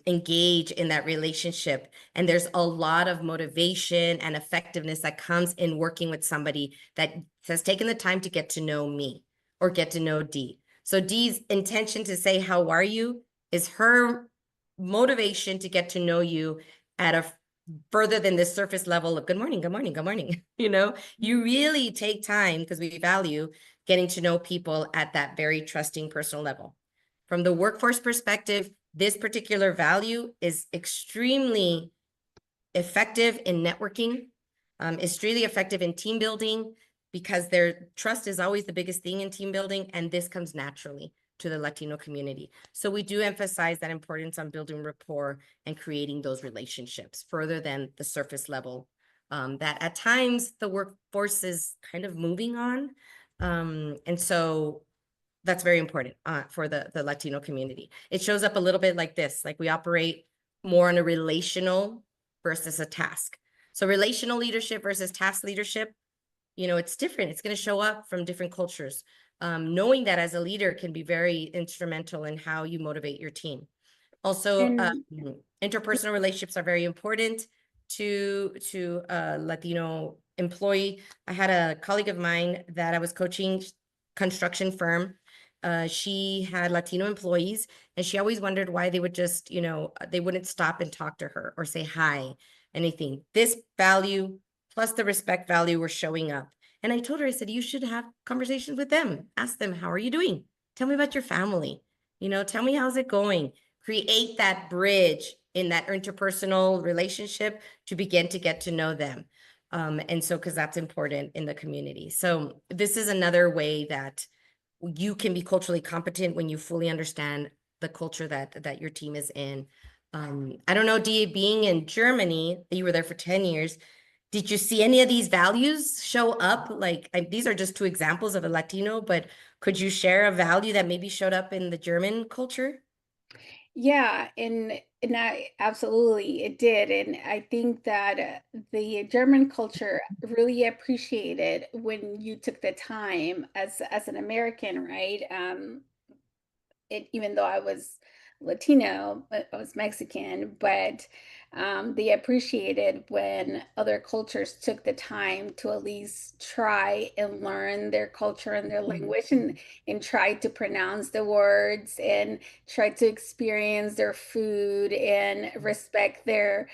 engage in that relationship. And there's a lot of motivation and effectiveness that comes in working with somebody that has taken the time to get to know me or get to know Dee. So Dee's intention to say, how are you, is her motivation to get to know you at a further than this surface level of good morning, good morning, good morning. You really take time because we value getting to know people at that very trusting personal level. From the workforce perspective, this particular value is extremely effective in networking, extremely effective in team building, because their trust is always the biggest thing in team building, and this comes naturally to the Latino community. So we do emphasize that importance on building rapport and creating those relationships further than the surface level, that at times the workforce is kind of moving on. And so that's very important for the Latino community. It shows up a little bit like this, like we operate more on a relational versus a task. So relational leadership versus task leadership, it's different. It's going to show up from different cultures. Knowing that as a leader can be very instrumental in how you motivate your team. Also, And interpersonal relationships are very important to a Latino employee. I had a colleague of mine that I was coaching, construction firm. She had Latino employees, and she always wondered why they would just, they wouldn't stop and talk to her or say hi, anything. This value plus the respect value were showing up. And I told her, I said, you should have conversations with them. Ask them, how are you doing? Tell me about your family. Tell me how's it going. Create that bridge in that interpersonal relationship to begin to get to know them. And so, because that's important in the community. So this is another way that you can be culturally competent when you fully understand the culture that your team is in. I don't know, Dee, being in Germany, you were there for 10 years. Did you see any of these values show up? Like, these are just two examples of a Latino, but could you share a value that maybe showed up in the German culture? yeah, and I absolutely it did, and I think that the German culture really appreciated when you took the time as an American, right? Even though I was Latino, I was Mexican, but they appreciated when other cultures took the time to at least try and learn their culture and their Mhm. language and try to pronounce the words and try to experience their food and respect their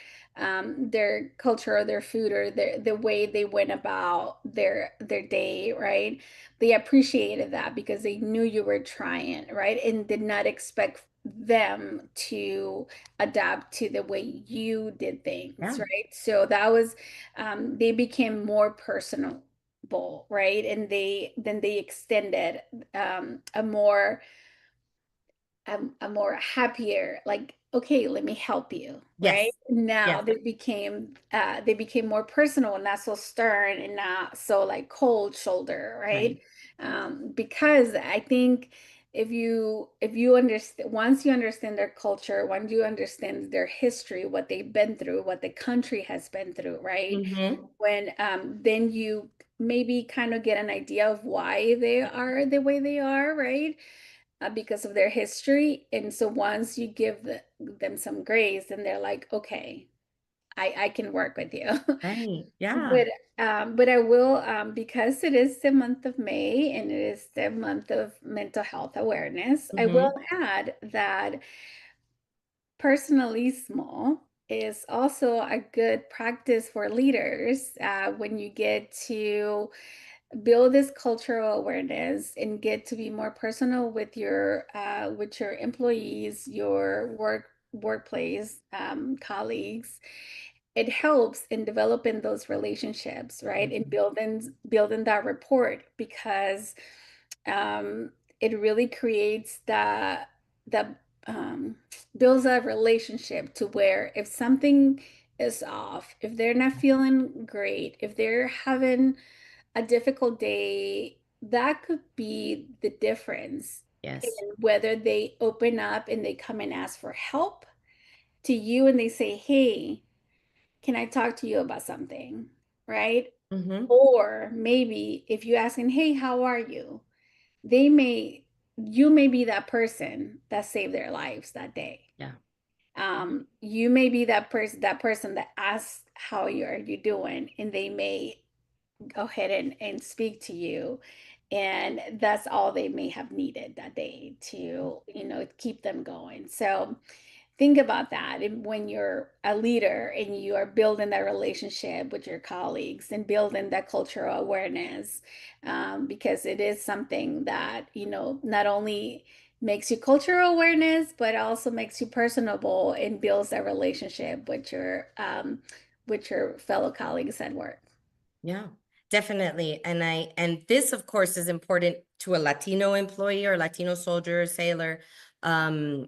culture or their food or the way they went about their day, right? They appreciated that because they knew you were trying, right? And did not expect them to adapt to the way you did things, Yeah. right? So that was, they became more personable, right? And they extended a more happier, like, okay, let me help you, right? Yes. Now Yes. they became more personal and not so stern and not so like cold shoulder, Right. right? Because I think if you understand, once you understand their culture, once you understand their history, what they've been through, what the country has been through, right? Mm-hmm. When then you maybe kind of get an idea of why they are the way they are, right? Because of their history. And so once you give them some grace, then they're like, okay, I can work with you. Right. Yeah. But but I will, because it is the month of May and it is the month of mental health awareness, I will Mm-hmm. add that personalismo is also a good practice for leaders when you get to build this cultural awareness and get to be more personal with your employees, your workplace colleagues. It helps in developing those relationships, right? In Mhm. building that rapport, because it really creates the um, builds a relationship to where if something is off, if they're not feeling great, if they're having a difficult day, that could be the difference in Yes. whether they open up and they come and ask for help to you and they say, hey, can I talk to you about something? Right? Hmm. Or maybe if you asking, hey, how are you? They may, you may be that person that saved their lives that day. Yeah. You may be that person that asks, how are you doing? And they may go ahead and speak to you. And that's all they may have needed that day to, keep them going. So think about that when you're a leader and you are building that relationship with your colleagues and building that cultural awareness, because it is something that, not only makes you cultural awareness, but also makes you personable and builds that relationship with your fellow colleagues at work. Yeah, definitely. And this, of course, is important to a Latino employee or Latino soldier or sailor. Um,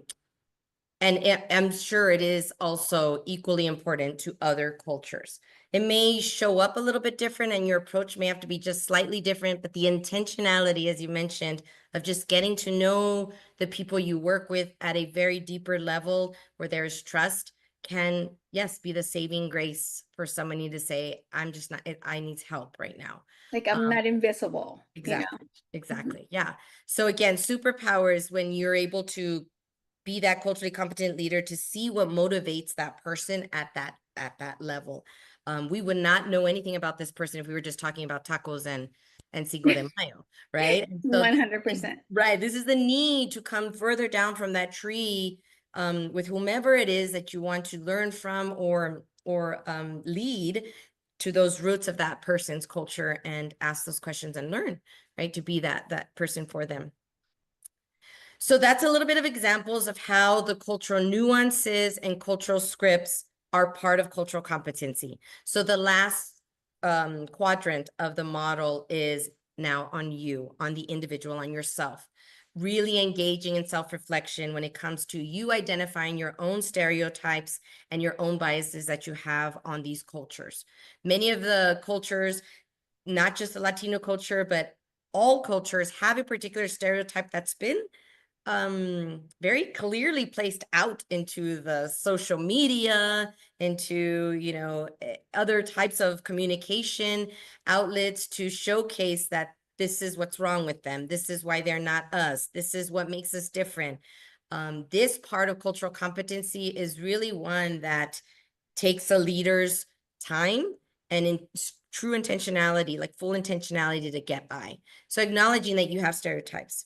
and I'm sure it is also equally important to other cultures. It may show up a little bit different and your approach may have to be just slightly different, but the intentionality, as you mentioned, of just getting to know the people you work with at a very deeper level where there's trust can, yes, be the saving grace for somebody to say, I'm just not, I need help right now. Like I'm Um, not invisible, exactly, Mhm. exactly. Yeah. So again, superpowers when you're able to be that culturally competent leader to see what motivates that person at that level. We would not know anything about this person if we were just talking about tacos and Cinco de Mayo, right? And so 100%. right, this is the need to come further down from that tree with whomever it is that you want to learn from or lead to those roots of that person's culture and ask those questions and learn, right? To be that person for them. So that's a little bit of examples of how the cultural nuances and cultural scripts are part of cultural competency. So the last quadrant of the model is now on you, on the individual, on yourself. Really engaging in self-reflection when it comes to you identifying your own stereotypes and your own biases that you have on these cultures. Many of the cultures, not just the Latino culture, but all cultures have a particular stereotype that's been very clearly placed out into the social media, into other types of communication outlets to showcase that this is what's wrong with them, this is why they're not us, this is what makes us different. This part of cultural competency is really one that takes a leader's time and in true intentionality, like full intentionality to get by. So acknowledging that you have stereotypes,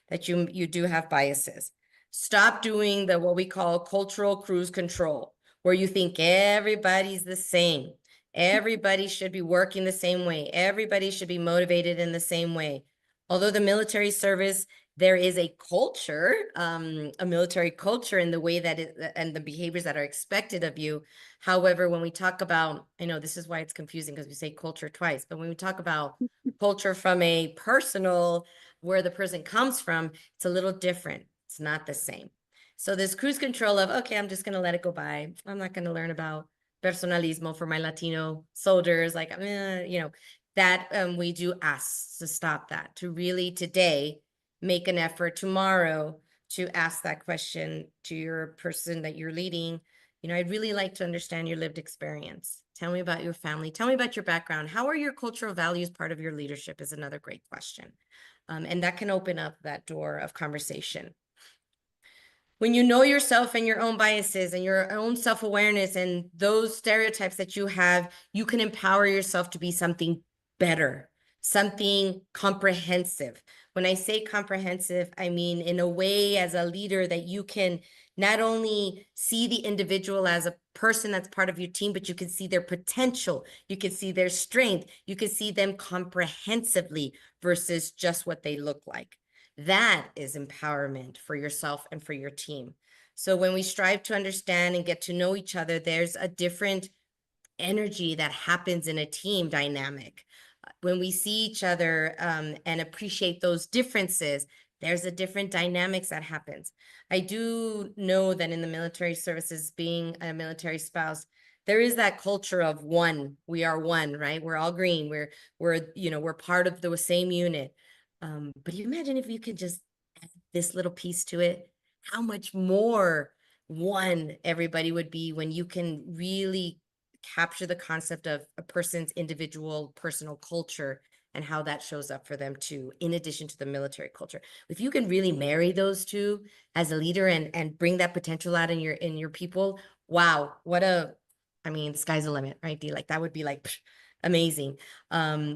that you do have biases. Stop doing the what we call cultural cruise control, where you think everybody's the same. Everybody should be working the same way. Everybody should be motivated in the same way. Although the military service, there is a culture, a military culture in the way that it and the behaviors that are expected of you. However, when we talk about, I know this is why it's confusing because we say culture twice, but when we talk about culture from a personal, where the person comes from, it's a little different. It's not the same. So this cruise control of, okay, I'm just going to let it go by. I'm not going to learn about personalismo for my Latino soldiers. Like, that we do ask to stop that, to really today make an effort tomorrow to ask that question to your person that you're leading. I'd really like to understand your lived experience. Tell me about your family. Tell me about your background. How are your cultural values part of your leadership is another great question. And that can open up that door of conversation. When you know yourself and your own biases and your own self-awareness and those stereotypes that you have, you can empower yourself to be something better, something comprehensive. When I say comprehensive, I mean in a way as a leader that you can not only see the individual as a person that's part of your team, but you can see their potential, you can see their strength, you can see them comprehensively versus just what they look like. That is empowerment for yourself and for your team. So when we strive to understand and get to know each other, there's a different energy that happens in a team dynamic. When we see each other and appreciate those differences, there's a different dynamics that happens. I do know that in the military services, being a military spouse, there is that culture of one. We are one, right? We're all green. We're part of the same unit. But you imagine if you could just add this little piece to it, how much more one everybody would be when you can really capture the concept of a person's individual personal culture and how that shows up for them too, in addition to the military culture. If you can really marry those two as a leader and bring that potential out in your people, wow, I mean, sky's the limit, right? Like that would be like amazing.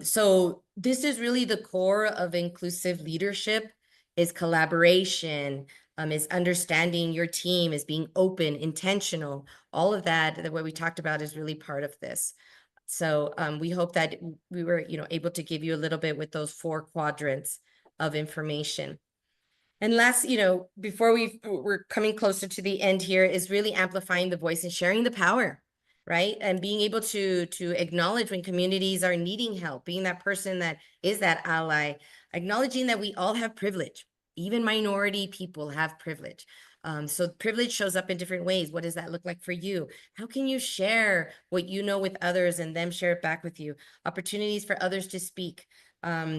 So this is really the core of inclusive leadership, is collaboration, is understanding your team, is being open, intentional. All of that what we talked about is really part of this. So we hope that we were, able to give you a little bit with those 4 quadrants of information. And last, before we're coming closer to the end here, is really amplifying the voice and sharing the power, right? And being able to acknowledge when communities are needing help, being that person that is that ally, acknowledging that we all have privilege. Even minority people have privilege. So privilege shows up in different ways. What does that look like for you? How can you share what you know with others and them share it back with you? Opportunities for others to speak.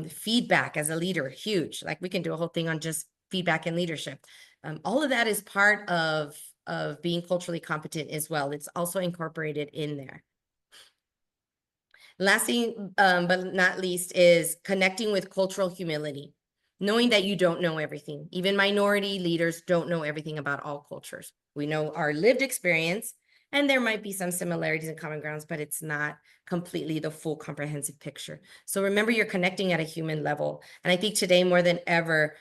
Feedback as a leader, huge. Like we can do a whole thing on just feedback and leadership. All of that is part of being culturally competent as well. It's also incorporated in there. Last thing, but not least, is connecting with cultural humility, knowing that you don't know everything. Even minority leaders don't know everything about all cultures. We know our lived experience, and there might be some similarities and common grounds, but it's not completely the full comprehensive picture. So remember, you're connecting at a human level. And I think today more than ever,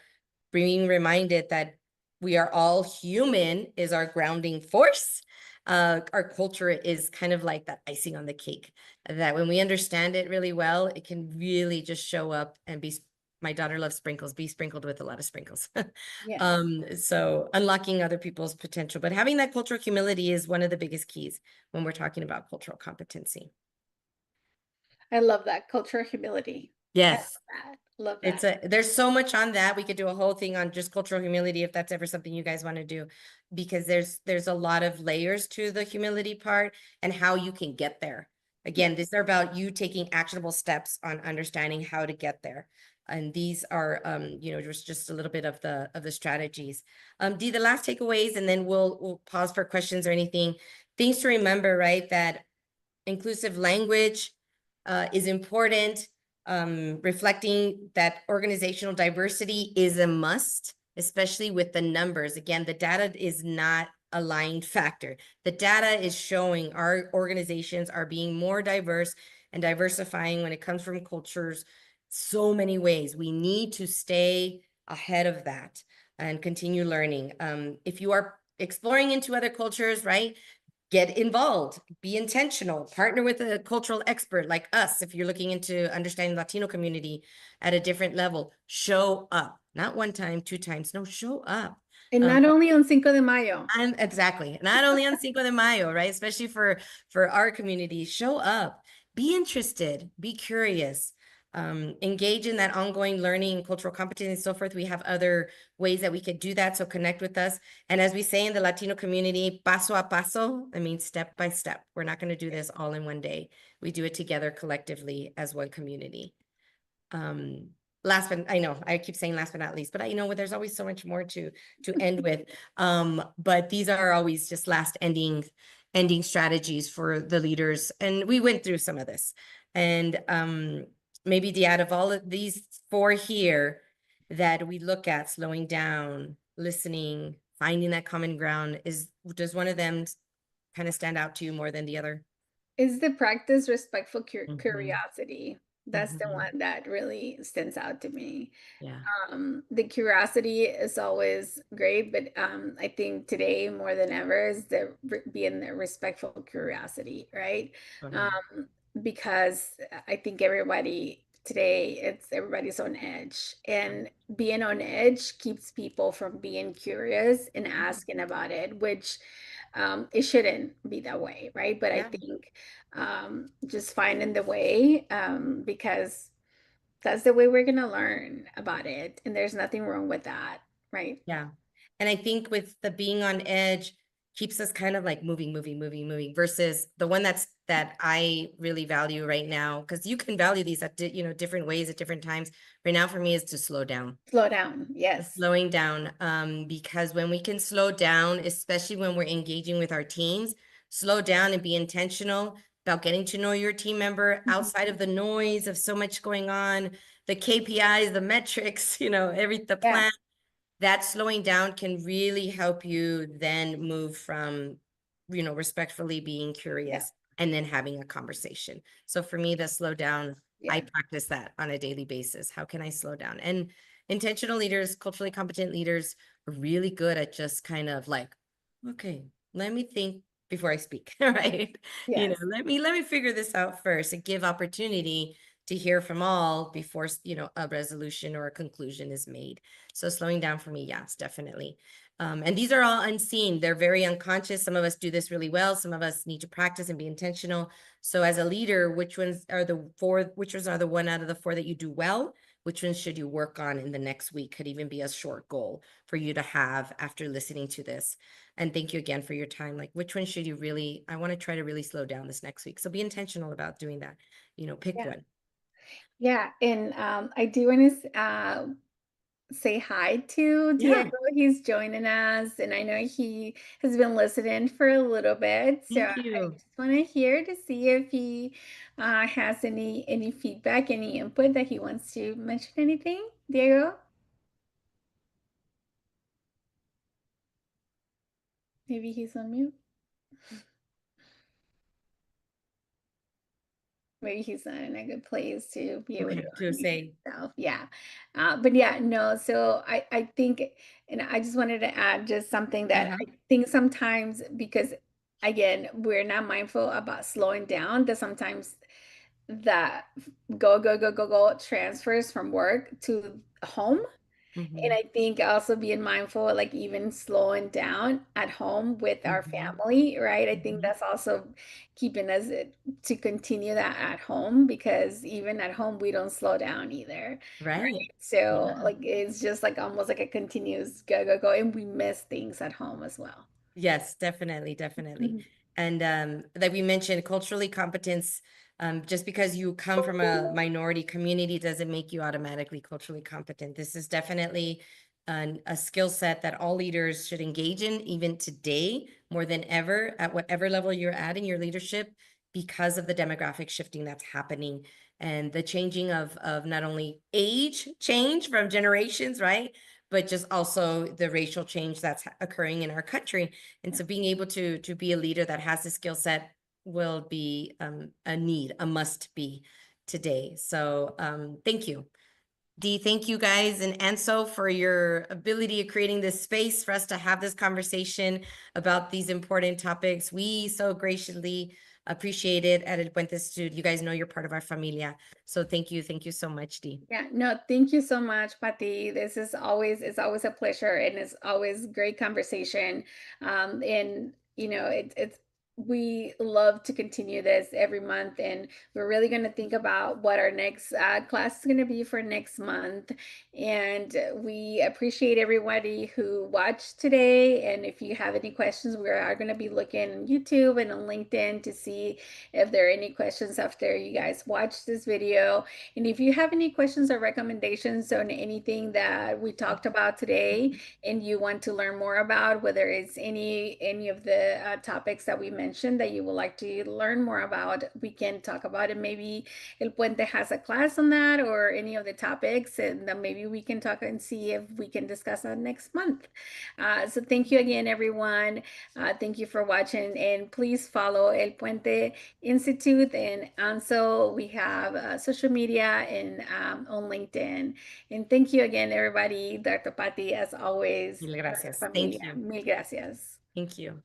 being reminded that we are all human is our grounding force. Our culture is kind of like that icing on the cake, that when we understand it really well, it can really just show up and be, my daughter loves sprinkles, be sprinkled with a lot of sprinkles. Yes. So unlocking other people's potential, but having that cultural humility is one of the biggest keys when we're talking about cultural competency. I love that. Cultural humility. I love Yes. that. Love that. There's so much on that. We could do a whole thing on just cultural humility if that's ever something you guys want to do, because there's a lot of layers to the humility part and how you can get there. Again, these are about you taking actionable steps on understanding how to get there. And these are just a little bit of the strategies. Dee, the last takeaways, and then we'll pause for questions or anything. Things to remember, right? That inclusive language is important. Reflecting that organizational diversity is a must, especially with the numbers. Again, the data is not a lying factor. The data is showing our organizations are being more diverse and diversifying when it comes from cultures so many ways. We need to stay ahead of that and continue learning. If you are exploring into other cultures, right? Get involved, be intentional, partner with a cultural expert like us. If you're looking into understanding the Latino community at a different level, show up, not 1 time, 2 times, no, show up. And not only on Cinco de Mayo. And exactly, not only on Cinco de Mayo, right? Especially for our community, show up, be interested, be curious, engage in that ongoing learning, cultural competence, and so forth. We have other ways that we could do that. So connect with us. And as we say in the Latino community, paso a paso, I mean, step by step. We're not going to do this all in one day. We do it together collectively as one community. Last but I know I keep saying last but not least, but I know there's always so much more to end with. But these are always just last ending strategies for the leaders. And we went through some of this. And maybe the out of all of these 4 here that we look at, slowing down, listening, finding that common ground, does one of them kind of stand out to you more than the other? Is the practice respectful Mhm. curiosity? That's the Mhm. one that really stands out to me. Yeah. The curiosity is always great, but I think today more than ever is being the respectful curiosity, right? Totally. Um, because I think everybody today, it's everybody's on edge, and being on edge keeps people from being curious and asking about it, which it shouldn't be that way, right? But I Yeah. think just finding the way, because that's the way we're going to learn about it. And there's nothing wrong with that, right? Yeah. And I think with the being on edge keeps us kind of like moving versus the one that I really value right now, because you can value these at different ways at different times. Right now for me is to slow down. Slow down. Yes. Slowing down, because when we can slow down, especially when we're engaging with our teams, slow down and be intentional about getting to know your team member outside Mhm. of the noise of so much going on, the KPIs, the metrics, the Yeah. plan. That slowing down can really help you then move from, respectfully being Yeah. curious and then having a conversation. So for me, the slow down, I Yeah. practice that on a daily basis. How can I slow down? And intentional leaders, culturally competent leaders are really good at just kind of like, okay, let me think before I speak, right? Yes. Let me figure this out first and give opportunity to hear from all before, a resolution or a conclusion is made. So slowing down for me, yes, definitely. And these are all unseen. They're very unconscious. Some of us do this really well. Some of us need to practice and be intentional. So as a leader, which ones are the one out of the four that you do well? Which ones should you work on in the next week? Could even be a short goal for you to have after listening to this. And thank you again for your time. Like, which one should you really, I want to try to really slow down this next week. So be intentional about doing that. Pick Yeah. one. Yeah. And I do want to say hi to Yeah. Diego. He's joining us, and I know he has been listening for a little bit. So Thank I you. just want to hear to see if he has any feedback, any input that he wants to mention. Anything, Diego? Maybe he's on mute. Maybe he's not in a good place to be able to Okay. To unmute say, himself. Yeah. But yeah, no. So I think, and I just wanted to add just something that uh-huh. I think sometimes, because again, we're not mindful about slowing down, that sometimes that go transfers from work to home. And Mm-hmm. I think also being mindful, like even slowing down at home with our Mm-hmm. family, right? I think Mm-hmm. that's also keeping us to continue that at home, because even at home, we don't slow down either, Right. right? So, Yeah. like, it's just like almost like a continuous go, and we miss things at home as well. Yes, definitely, definitely. Mhm. And like we mentioned, culturally competence, just because you come from a minority community doesn't make you automatically culturally competent. This is definitely a skill set that all leaders should engage in, even today, more than ever, at whatever level you're at in your leadership, because of the demographic shifting that's happening and the changing of not only age change from generations, right? But just also the racial change that's occurring in our country. And Yeah. so being able to be a leader that has the skill set will be a need, a must be today. So thank you. Dee, thank you guys and Anso for your ability of creating this space for us to have this conversation about these important topics. We so graciously appreciate it at El Puente Institute. You guys know you're part of our familia. So thank you. Thank you so much, Dee. Yeah, no, thank you so much, Patty. This is always it's always a pleasure, and it's always great conversation. And it's we love to continue this every month, and we're really going to think about what our next class is going to be for next month. And we appreciate everybody who watched today. And if you have any questions, we are going to be looking on YouTube and on LinkedIn to see if there are any questions after you guys watch this video. And if you have any questions or recommendations on anything that we talked about today and you want to learn more about, whether it's any of the topics that we mentioned, mentioned that you would like to learn more about, we can talk about it. Maybe El Puente has a class on that or any of the topics, and then maybe we can talk and see if we can discuss that next month. So thank you again, everyone. Thank you for watching, and please follow El Puente Institute and ANSO. We have social media and on LinkedIn. And thank you again, everybody. Dr. Patti, as always, Mil nuestra gracias. Thank familia. you. Mil gracias. Thank you.